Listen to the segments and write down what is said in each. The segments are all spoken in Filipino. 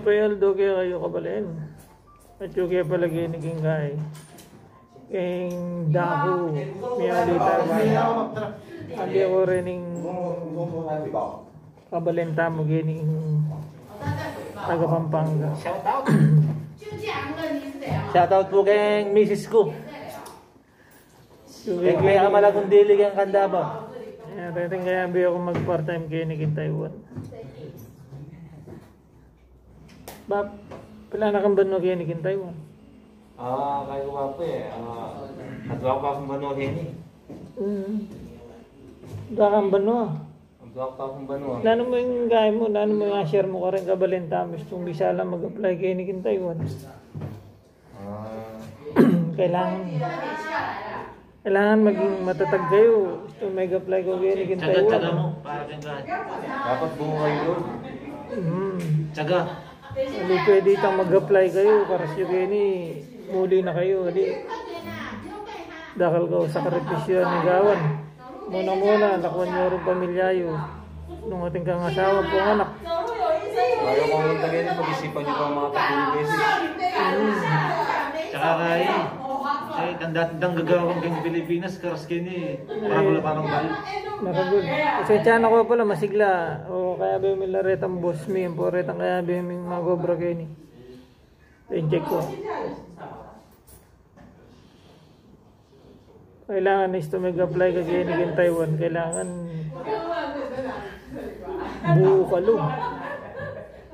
Aldo kayo kabalain. At yung kaya palagi naging kay. Kayong dako. May alita. Abi ako rin yung kabalenta mo gining taga Pampanga. Shoutout po kay misis ko. Kaya malagong dilig ang kanda ba? Rating kaya abi ako mag part-time kayo naging Taiwan. Bap, pala na kang bano kayo naging Taiwan? Kayo ba po eh. Adwa pa akong bano hini. Dwa kang bano. Adwa pa akong bano. Nano mo yung gaya mo, nano mo yung share mo ka rin kabalenta mo. Itong bisa lang mag-apply kayo naging Taiwan. Kailangan maging matatag kayo. Gusto mag-apply ko kayo naging Taiwan. Tsaga mo. Dapat buo kayo doon. Tsaga. Hindi pwede itang mag-apply kayo. Karasyo kayo ni muli na kayo. Dakal ko sa karipisyon ni Gawan. Muna, nakwan nyo rin pamilyayo. Nung ating kang asawa po anak. Bago ko ang tagay pag-isipan nyo pa mga pag-beses. Tsaka kayo. Ang datang gagawang kang Pilipinas, karas kayo ni parang balik. Maragod. Kasi tiyan ako pala, masigla. O kaya ba yung milaretang boss mi, yung poretang kaya ba yung magobra kayo ni. Check ko. Kailangan is to mag-apply ka kayo ni Taiwan. Kailangan buo ka lo.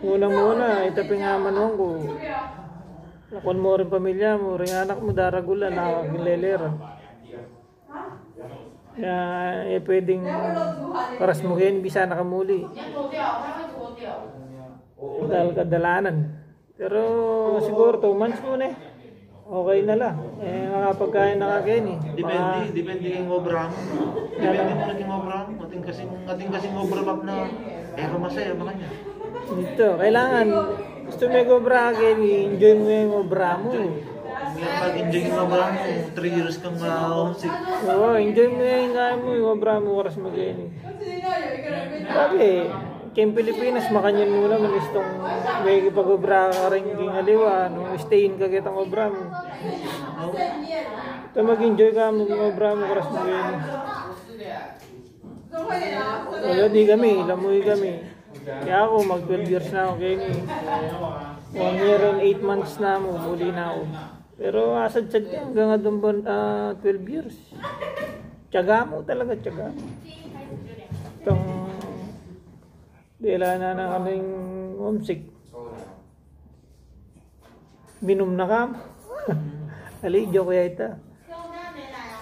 Muna, itapingaman ko. Nakon mo rin pamilya mo, rin anak mo, daragulan, nakakilelera. Kaya pwedeng paras mo kayo, bisa nakamuli. Dahil kadalanan. Pero siguro 2 months muna eh. Okay na lang. Makapagkain na kakain eh. Depende yung obra mo. Depende mo naging obra mo. Ating kasing obra map na masaya makanya. Dito, kailangan gusto mo yung obra kayo, enjoy mo yung obra mo. Pag-enjoy yung obra mo, 3 years kang homesick. Oo, enjoy mo yung obra mo, oras mo kayo. Sabi, kayong Pilipinas, makanyan mo naman istong may pag-obra ka rin gingaliwa, nung stayin ka kitang obra mo. Ito mag-enjoy ka mo yung obra mo, oras mo kayo. Wala di kami, lamuy kami. Kaya ako, mag 12 years na ako kayo ni. 1 year and 8 months na mo, muli na ako. Pero asad-sad ka hanggang 12 years. Tiyaga mo talaga, tiyaga. Itong dila na kaming homesick. Minum na ka. Alijo kaya ito.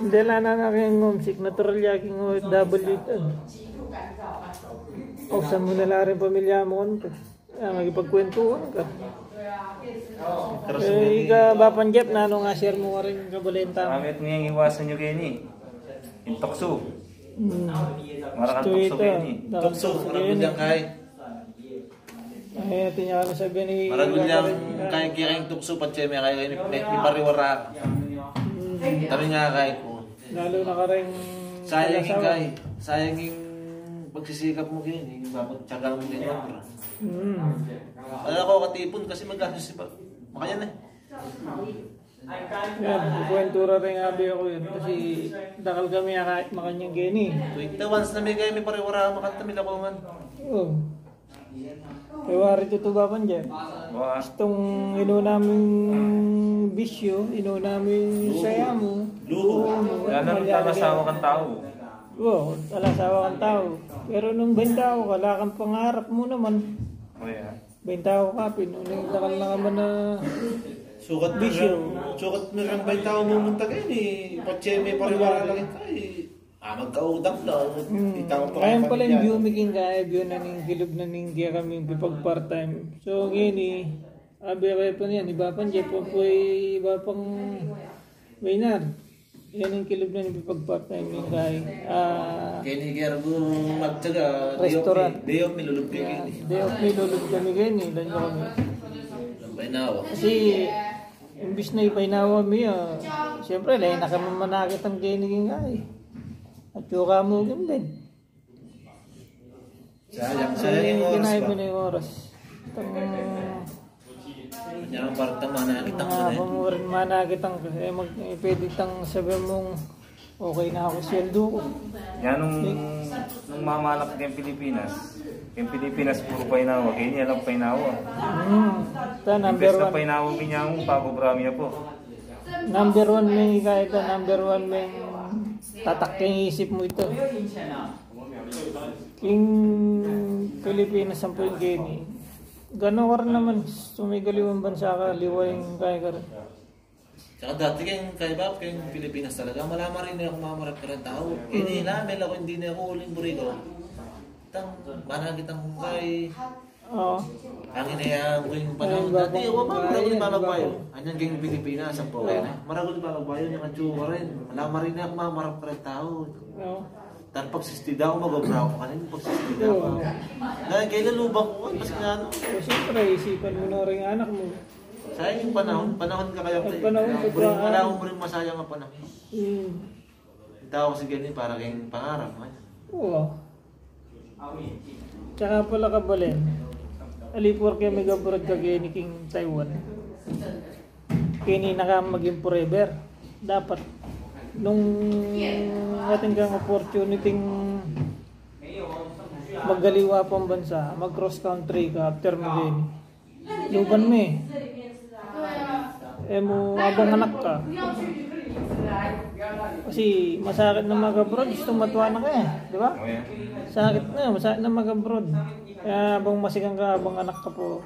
Dila na kaming homesick. Natural yaking OFW ito. Oksan mo nila rin pamilya mo konto. Magipagkwentuhan ka. Ika Bapan Jeff, nano nga share mo ka rin kabalenta. Amit mo yung iwasan nyo kayo ni. Yung tukso. Marakan tukso kayo ni. Tukso, maragul yung kay. Ay, tinya ka sabi ni... Maragul yung kay kaya yung tukso, patse may kaya ni pariwara. Kami nga kay ko. Lalo na ka rin... Sayang yung kay. Sayang yung pagsisikap mo kayo ni. Tsaga mo kayo obra. Wala ko katipon kasi mag-asos pa. Makanya na eh. Yan, kwentura rin abi ako yun. Kasi dakal kami kahit makanyang geni. Tuwing once na may kayo may pariwara makanta may lakongan. Oo. Kaya rin ito Bapan Jeff. Itong namin bisyo, namin saya mo. Luho. Wala naman talasawa kang tao. Oo, talasawa kang tao. Pero nung 20 ako, wala kang pangarap mo naman. Oh yeah. 20 ako ka, pinuling dakal na ka na sukat bisyo. Sukat mo rin 20 ako mumunta kayo ni. Patse may pariwara lang kayo. Magkaudang lang. Kaya pala yung view making kaya, view na ning kilog na ning kaya kami pipag part-time. So gini, abi kaya pa niyan, iba pang Jeff po iba pang Maynard. Yan yung kilog na ning pipag part-time yung kaya. Kini Gergo magtsaga. Restaurant. Day off nilulog kayo kini. Day off nilulog kami gini. Doon kami. Painawa. Kasi imbis na ipainawa mo yun, siyempre lahat na kami manakit ang gini yung kaya. At yuka mo din. Sayang yung oras Kinahin ba? mo na yung oras. Kanya ang parang tama na kitang ko Mga na eh. pamurin manakitang pwede tang sabi mong okay na ako sweldo ko. Yan nung mamalak kayong Pilipinas. Kayong Pilipinas puro painawa. Kaya niya lang painawa. Ito number Imbes na one. painawa niya ang pagobra niya po. Number one may kahit number one may tatak yung isip mo ito. King Pilipinas ang po yung gini. Gano'n ka rin naman. Sumigaliwang bansa ka, liwayang kaya ka rin. Tsaka dati kayong kaibab, kayong Pilipinas talaga, malama rin na ako mamarap ka rin tao. Hindi namin ako, hindi na ako uling buriko. Tang, mana kitang kay... Oo. Ang inayang ko yung panahon dati, maragol yung mamagbayo. Anyan kayong Pilipinas, ang po kayo na. Maragol yung mamagbayo, yung kanchuwa rin. Malama rin na ako mamarap ka rin tao. Oo. Tan pagsistida ako, mag-obra ako kanina, pagsistida ako. Dahil kailan lubang ko, mas nga ano. So, siyempre, isipan mo na rin ang anak mo. Sayang yung panahon ka kaya Ang panahon, Panahon mo rin masayang ang panahon. Hmm. Tao kasi ganyan para kayong pangarap. Oo. Tsaka pala ka balin. Alipur kayo may gabrod ka kaya ni King Taiwan. Kini na ka maging forever. Dapat. Nung ating kang opportunity maggaliwa pang bansa, mag cross country ka after mo din. Luban mo eh. Mo abang anak ka. Kasi masakit na mag-abroad, gusto matuwa na ka eh. Di ba? O yan. Masakit na mag-abroad. Kaya abang masigang ka, abang anak ka po.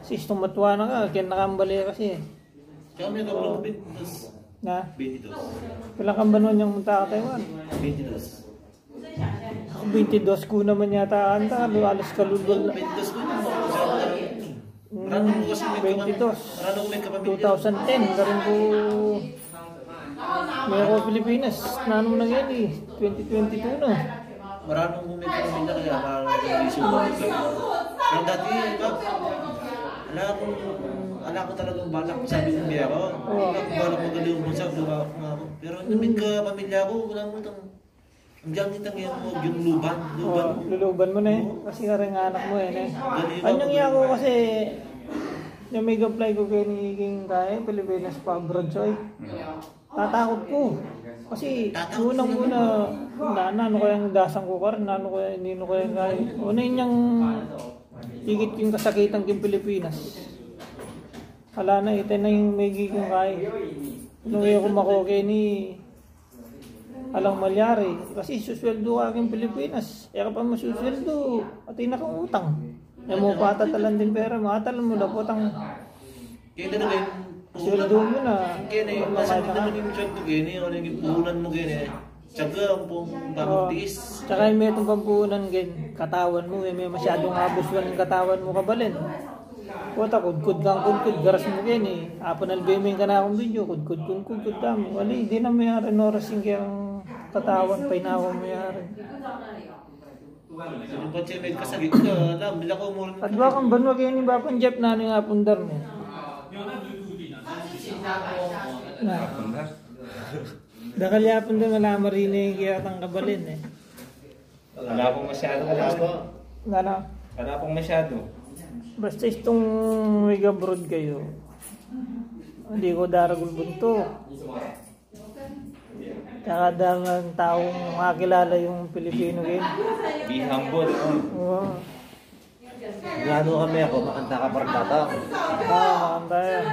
Kasi gusto matuwa na ka, kaya nakambali kasi eh. Kaya may kabrong 22. Na? 22. Kailan kang banuan yung munta ka Taiwan? 22. Ako 22 ko naman yata anta, alas kalulol. 22 ko na. Marano ko kasi may 22. Marano ko may kapamilya. 2010, karin ko may ako Pilipinas. Nanong na yan eh, 2022 na. Marano ko may kapamilya kaya marano ko may sumunod. Pero dati, ala ko talagang balak. Sabi ng biya ko, ala ko balak magaling mo sa luwa ako. Pero namin ka pamilya ko, wala mo itang ang gamit ang yung luban. Luluban mo na eh, kasi ka rin anak mo eh. Anyong iya ko kasi yung may apply ko kay ni King Kaya, Pilipinas pa abroad soy. Tatakot ko. Kasi unang-una, ano kaya yung dasang ko ka rin, ano kaya, hindi no kaya kaya. Una yun yung higit yung kasakitan ng Pilipinas. Hala na, ito na yung may giging kaya. Nung iyo kumakoke ni alang malyari. Kasi susweldo ka aking Pilipinas. Kaya ka pa masusweldo, pati na kang utang. Kaya mo patatalan din pera, makatalan mo na potang Kaya na rin, sweldo mo na. kaya na yung nasa naman yung sweldo kaya na yung puhunan mo kaya na. Tsaga ang pong pamagtiis. Tsaka yung may itong pampunan gen, katawan mo, may masyadong abuswan ng katawan mo kabalin. Puta, kudkud kang kudkud, garas mo gen eh. Apan albeming ka na akong video, kudkud dami. Wali, di na mayari noras yung kayang katawan, painawa mayari. Yung patsi may kasagit ka, alam, bila ko umulan. At ba kang banwa kayo ni Bapan Jeff na ano yung apundar mo? Na, dakal yapon doon wala marina yung kaya tang kabalin eh. Wala pong masyado. Ano? Wala pong masyado. Basta itong may abroad kayo, hindi ko daragul bunto. Tsaka dahil ng taong makakilala yung Pilipino game. Be humble. Oo. Gano kami ako, makanta ka parang bata. Makakanta yan.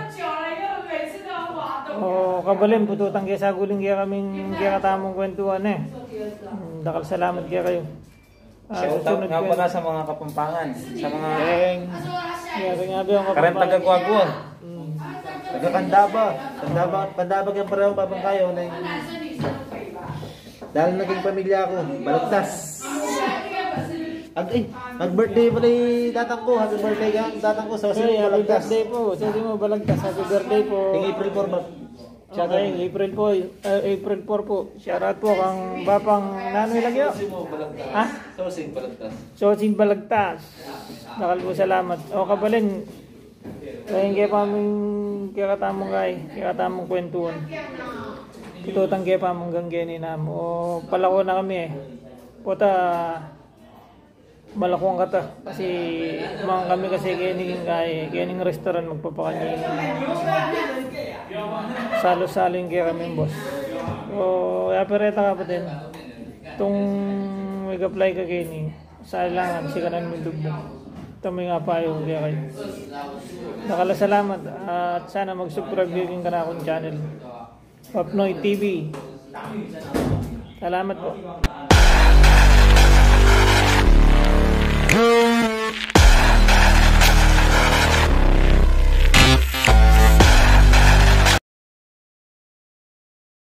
Oo, kabalin, pututang kaya sa guling kaya kaming kaya katamong kwentuhan eh. Dakal salamat kaya kayo. Shoutout nga pala sa mga Kapampangan. Sa mga Karen taga-Guaguan. Taga-Kandaba. Kandaba kaya pareho babang kayo. Dahil naging pamilya ko, balagtas. Mag-birthday pala yung datang ko. Happy birthday ka. Datang ko, sa Happy balagtas. birthday po. Sabi mo balagtas. Happy birthday po. Yung April 4 ba? Okay, April po. April 4 po. Shoutout po kang Bapang Nanoy Lagyo. Ha? Sosing balagtas. Sosing Balagtas. Nakal po salamat. O kabalin. Kaya kaya pa aming kaya katamong kwentuhan. Itutang kaya pa among ganggeni na mo. O palako na kami eh. Puta Malakuang kata kasi mga kami kasi kaning restaurant magpapakanya salo-saling kaya kami boss. So yapereta ka pa din itong mag-apply ka kini sa ilangan si kanan mo dugbo ito may nga payo kaya kayo nakalasalamat at sana mag-subscribe ka na akong channel Papnoy TV. Salamat po.